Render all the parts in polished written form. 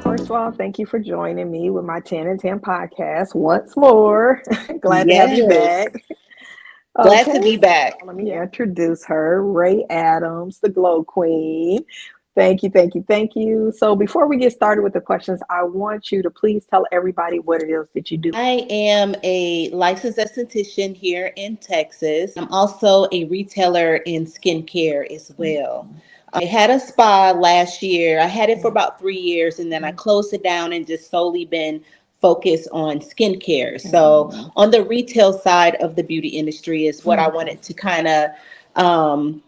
First of all, thank you for joining me with my 10 and 10 podcast once more. Glad to have you Yes. back. Glad to Okay, be back. let me introduce her, Rae Adams, the Glow Queen. Thank you, thank you, thank you. So, before we get started with the questions, I want you to please tell everybody what it is that you do. I am a licensed esthetician here in Texas. I'm also a retailer in skincare as well. I had a spa last year. I had it for about 3 years and then I closed it down and just solely been focused on skincare. So, on the retail side of the beauty industry is what I Okay. wanted to um,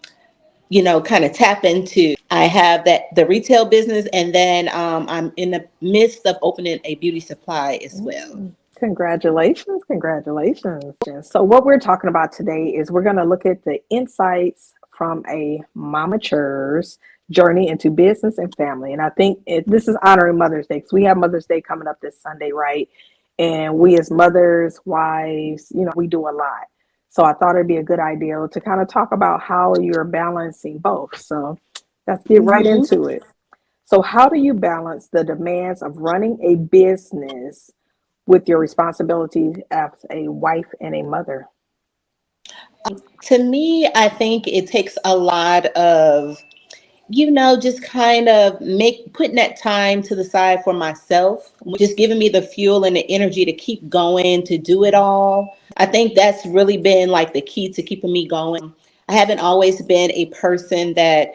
kind of tap into. I have the retail business, and then I'm in the midst of opening a beauty supply as well. Congratulations, congratulations. So, what we're talking about today is we're going to look at the insights from a momateur's journey into business and family. And I think this is honoring Mother's Day because we have Mother's Day coming up this Sunday, right? And we, as mothers, wives, we do a lot. So, I thought it'd be a good idea to kind of talk about how you're balancing both. So, let's get right Hmm. into it. So, how do you balance the demands of running a business with your responsibilities as a wife and a mother? To me, I think it takes a lot of just kind of make putting that time to the side for myself, just giving me the fuel and the energy to keep going, to do it all. I think that's really been like the key to keeping me going. I haven't always been a person that,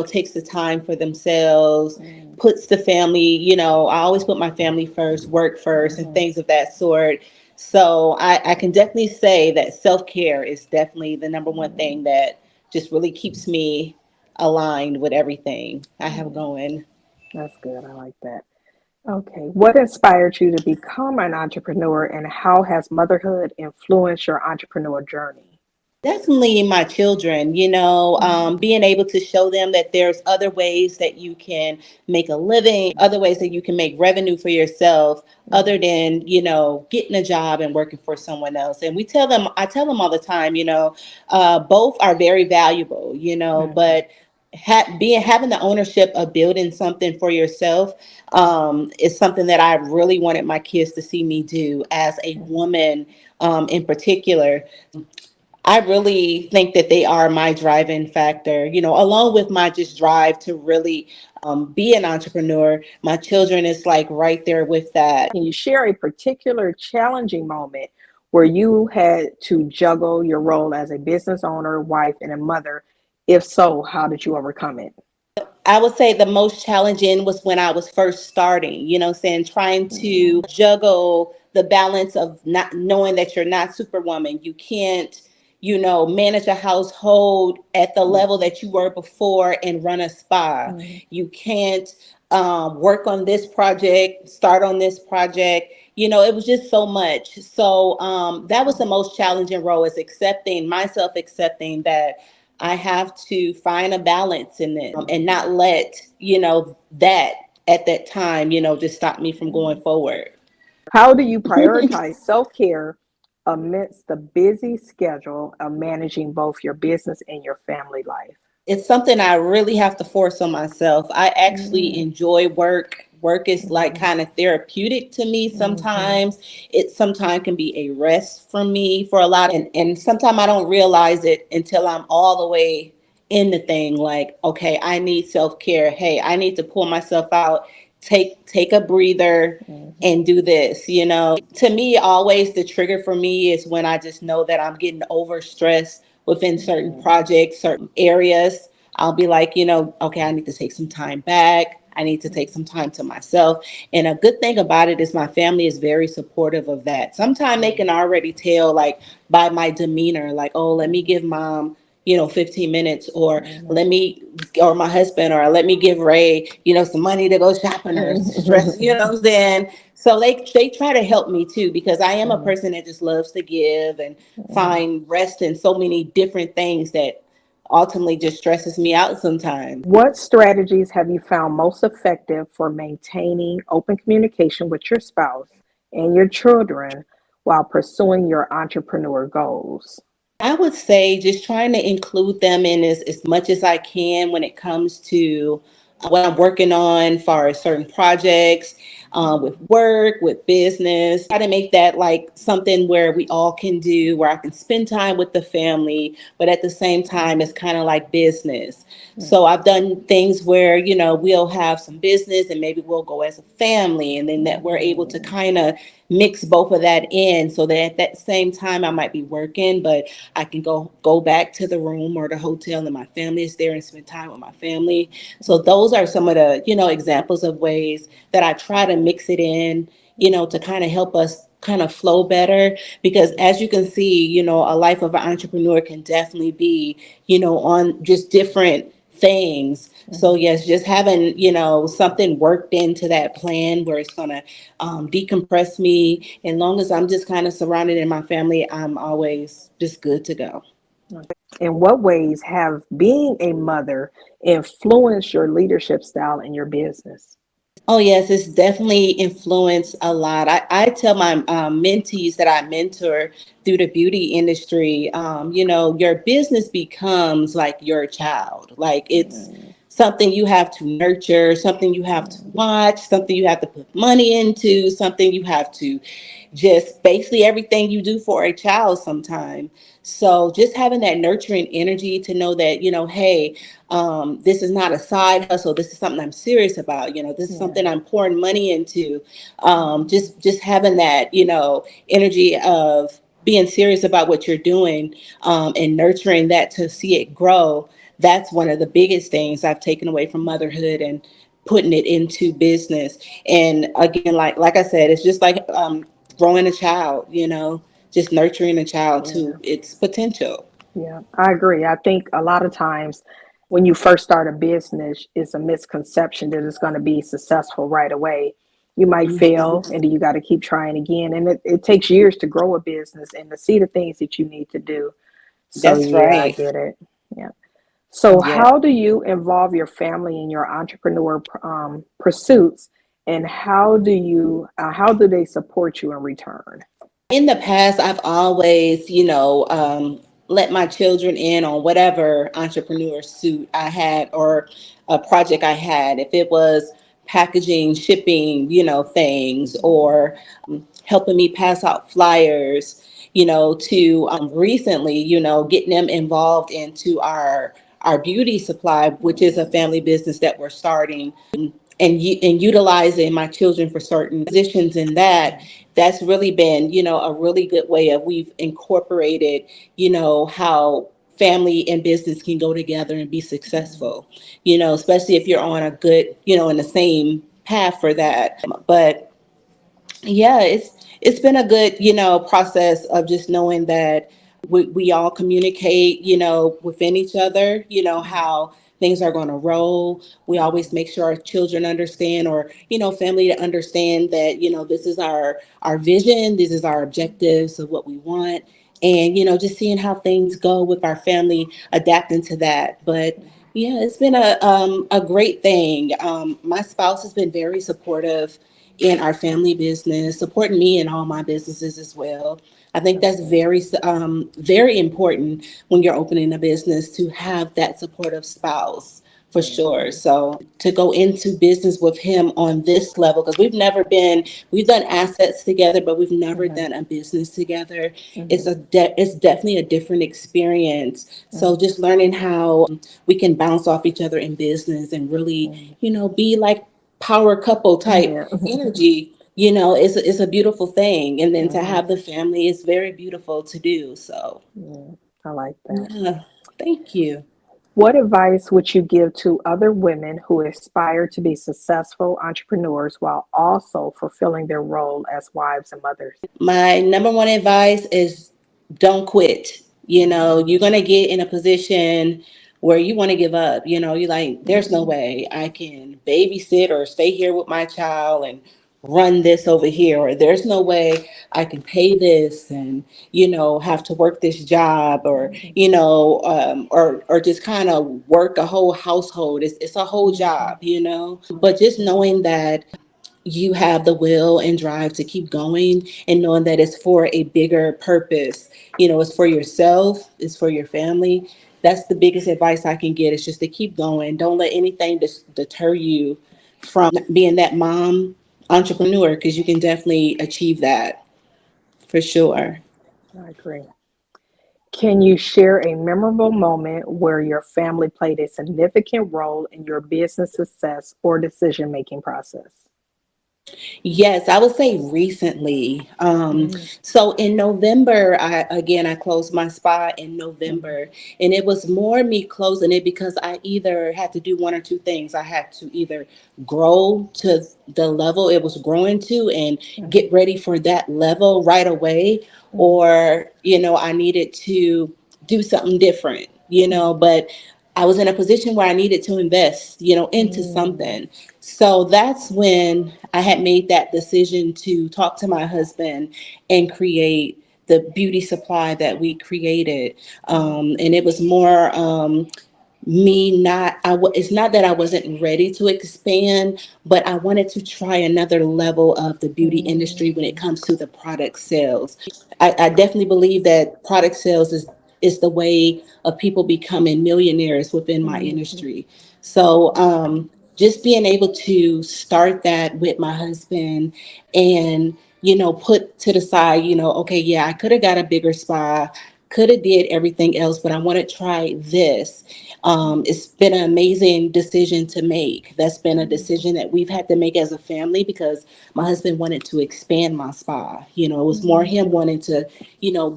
takes the time for themselves, Mm, puts the family, I always put my family first, work first, and mhm, things of that sort. So I can definitely say that self-care is definitely the number one thing mm, that just really keeps me aligned with everything I have mm. going. That's good. I like that. Okay. What inspired you to become an entrepreneur and how has motherhood influenced your entrepreneur journey? Definitely my children, being able to show them that there's other ways that you can make a living, other ways that you can make revenue for yourself, other Mhm, than, getting a job and working for someone else. And I tell them all the time, both are very valuable, mhm, but having the ownership of building something for yourself is something that I really wanted my kids to see me do as a mhm, woman in particular. I really think that they are my driving factor, along with my just drive to really be an entrepreneur. My children is like right there with that. Can you share a particular challenging moment where you had to juggle your role as a business owner, wife, and a mother? If so, how did you overcome it? I would say the most challenging was when I was first starting, saying trying to Mhm, juggle the balance of not knowing that you're not superwoman. You can't, manage a household at the level mhm, that you were before and run a spa. mhm, You can't work on this project, start on this project. It was just so much. So that was the most challenging role, is accepting that I have to find a balance in this and not let, that at that time, just stop me from going mhm. forward. How do you prioritize self care amidst the busy schedule of managing both your business and your family life? It's something I really have to force on myself. I actually Mm, enjoy work. Work is like mhm, kind of therapeutic to me mhm, sometimes. It sometimes can be a rest for me for a lot. And sometimes I don't realize it until I'm all the way in the thing. Like, okay, I need self-care. Hey, I need to pull myself out, take a breather mhm, and do this. To me, always the trigger for me is when I just know that I'm getting overstressed within certain mhm, projects, certain areas. I'll be like, okay, I need to take some time back. I need to take some time to myself. And a good thing about it is my family is very supportive of that. Sometimes they can mhm, already tell, like, by my demeanor, like, oh, let me mhm, give mom, 15 minutes, or mhm, let me, or my husband, or let me give Ray, some money to go shopping or stress, what I'm saying? So they try to help me too, because I am a mhm, person that just loves to give and mhm. find rest in so many different things that ultimately just stresses me out sometimes. What strategies have you found most effective for maintaining open communication with your spouse and your children while pursuing your entrepreneur goals? I would say just trying to include them in as much as I can when it comes to what I'm working on for certain projects, with work, with business. Try to make that like something where we all can do, where I can spend time with the family, but at the same time, it's kind of like business. So I've done things where, we'll have some business and maybe we'll go as a family, and then that we're able to kind of mix both of that in so that at that same time I might be working, but I can go back to the room or the hotel and my family is there and spend time with my family. So those are some of the, examples of ways that I try to mix it in, to kind of help us kind of flow better. Because as you can see, a life of an entrepreneur can definitely be, on just different things. So yes, just having, something worked into that plan where it's gonna decompress me. And long as I'm just kind of surrounded in my family, I'm always just good to go. In what ways have being a mother influenced your leadership style in your business? Oh yes, it's definitely influenced a lot. I tell my mentees that I mentor through the beauty industry, your business becomes like your child. Like it's something you have to nurture, something you have to watch, something you have to put money into, something you have to just basically everything you do for a child sometime. So just having that nurturing energy to know that, hey, this is not a side hustle. This is something I'm serious about. This is Yeah. something I'm pouring money into. Just having that, energy of being serious about what you're doing, and nurturing that to see it grow. That's one of the biggest things I've taken away from motherhood and putting it into business. And again, like I said, it's just like growing a child. Just nurturing a child to Yeah. its potential. Yeah, I agree. I think a lot of times when you first start a business, it's a misconception that it's going to be successful right away. You might fail Mhm. and then you got to keep trying again. And it takes years to grow a business and to see the things that you need to do. So, That's yeah, I right. get it. Yeah. So, Yeah. how do you involve your family in your entrepreneur pursuits, and how do they support you in return? In the past, I've always, let my children in on whatever entrepreneur suit I had or a project I had. If it was packaging, shipping, things, or helping me pass out flyers, to recently, getting them involved into our beauty supply, which is a family business that we're starting, and utilizing my children for certain positions in that. That's really been, a really good way of we've incorporated, how family and business can go together and be successful, especially if you're on a good, in the same path for that. But yeah, it's been a good, process of just knowing that we all communicate, within each other, how things are going to roll. We always make sure our children understand, or, family to understand that, this is our vision, this is our objectives of what we want. And, just seeing how things go with our family, adapting to that. But yeah, it's been a great thing. My spouse has been very supportive in our family business, supporting me in all my businesses as well. I think That's that's good. very important when you're opening a business to have that supportive spouse for sure. Mhm. So to go into business with him on this level, because we've done assets together, but we've never Mhm. done a business together. Mhm. It's definitely a different experience. So Mhm. just learning how we can bounce off each other in business and really, Mhm. be like power couple type Yeah. energy, it's a beautiful thing. And then to Mhm. have the family is very beautiful to do. So, Yeah, I like that. yeah, thank you. What advice would you give to other women who aspire to be successful entrepreneurs while also fulfilling their role as wives and mothers? My number one advice is don't quit. You're going to get in a position where you want to give up. You're like, there's no way I can babysit or stay here with my child and run this over here, or there's no way I can pay this and, have to work this job, or, or just kind of work a whole household. It's a whole job, but just knowing that you have the will and drive to keep going, and knowing that it's for a bigger purpose. It's for yourself, it's for your family. That's the biggest advice I can get, is just to keep going. Don't let anything deter you from being that mom entrepreneur, because you can definitely achieve that for sure. I agree. Can you share a memorable moment where your family played a significant role in your business success or decision making process? Yes, I would say recently. Mm, So in November, I closed my spa in mhm, November, and it was more me closing it because I either had to do one or two things. I had to either grow to the level it was growing to and mhm, get ready for that level right away, mhm, or I needed to do something different. mhm, But I was in a position where I needed to invest, into mm, something. So that's when I had made that decision to talk to my husband and create the beauty supply that we created. And it was more me not it's not that I wasn't ready to expand, but I wanted to try another level of the beauty industry when it mm, comes to the product sales. I definitely believe that product sales is the way of people becoming millionaires within my mhm, industry. So just being able to start that with my husband, and put to the side, okay, yeah, I could have got a bigger spa, could have did everything else, but I want to try this. It's been an amazing decision to make. That's been a decision that we've had to make as a family, because my husband wanted to expand my spa. It was more him mm, wanting to,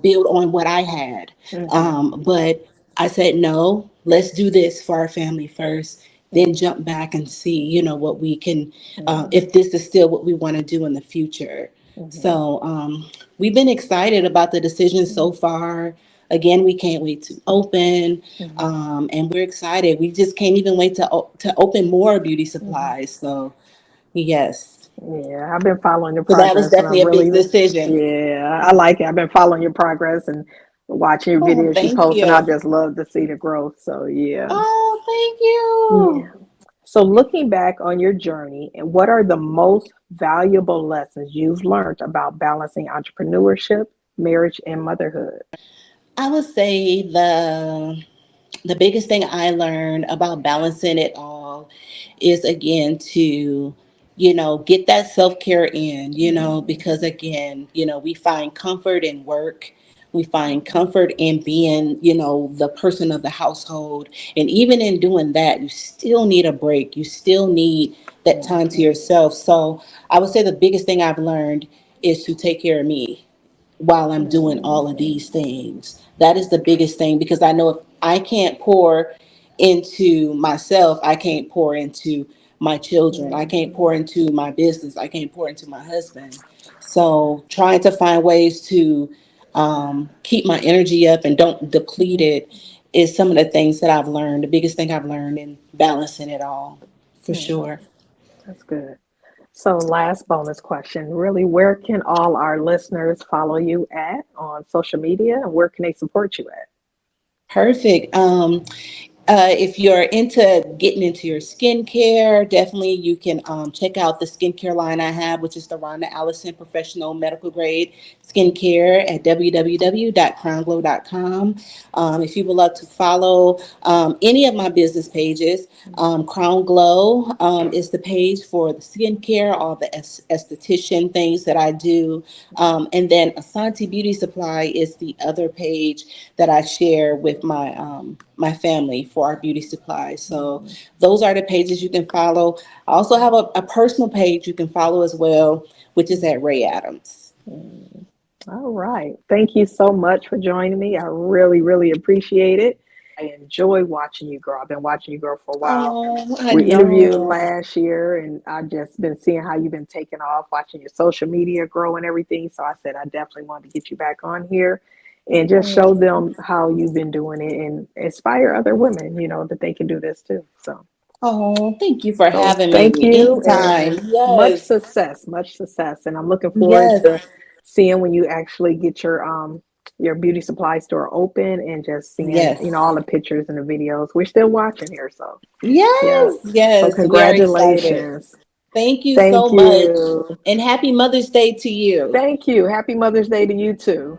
build on what I had. mhm, But I said, no, let's do this for our family first, then mhm, jump back and see, what we can, mhm, if this is still what we want to do in the future. mhm, So we've been excited about the decision so mhm, far. Again, we can't wait to open, mhm, and we're excited. We just can't even wait to open more beauty mhm. supplies. So yes, Yeah, I've been following your so that was progress and definitely I'm a big really, decision. yeah, I like it. I've been following your progress and watching your Oh, videos you thank post, and I you. just love to see the growth. So, yeah. Oh, thank Yeah. you. So, looking back on your journey, and what are the most valuable lessons you've learned about balancing entrepreneurship, marriage, and motherhood? I would say the biggest thing I learned about balancing it all is, again, to get that self-care in, because, again, we find comfort in work, we find comfort in being, the person of the household, and even in doing that, you still need a break, you still need that time to Mhm, yourself. So I would say the biggest thing I've learned is to take care of me while I'm doing all of mhm, these things. That is the biggest thing, because I know if I can't pour into myself, I can't pour into my children, I can't pour mhm, into my business, I can't pour into my husband. So trying to find ways to keep my energy up and don't deplete mhm, it is some of the things that I've learned. The biggest thing I've learned in balancing it all, for mhm. sure. That's good. So, last bonus question really, where can all our listeners follow you at on social media, and where can they support you at? Perfect. If you're into getting into your skincare, definitely you can check out the skincare line I have, which is the Rhonda Allison Professional Medical Grade Skincare at www.crownglow.com. If you would love to follow any of my business pages, Crown Glow is the page for the skincare, all the esthetician things that I do. And then Asante Beauty Supply is the other page that I share with my family for our beauty supplies. So Mhm. those are the pages you can follow. I also have a personal page you can follow as well, which is at Rae Adams. Mhm. All right. Thank you so much for joining me. I really, really appreciate it. I enjoy watching you grow. I've been watching you grow for a while. Oh, I We interviewed know. last year, and I've just been seeing how you've been taking off, watching your social media grow and everything. So I said I definitely wanted to get you back on here and just show Oh, them how you've been doing it and inspire other women, that they can do this too. oh, thank you for So having thank me. you Anytime. and Yes. much success. And I'm looking forward Yes. to seeing when you actually get your beauty supply store open and just seeing, Yes. all the pictures and the videos. We're still watching here, so yeah. Yes. So Yes. We are excited. congratulations. Thank you so Thank much. you. And happy Mother's Day to you. Thank you. Happy Mother's Day to you too.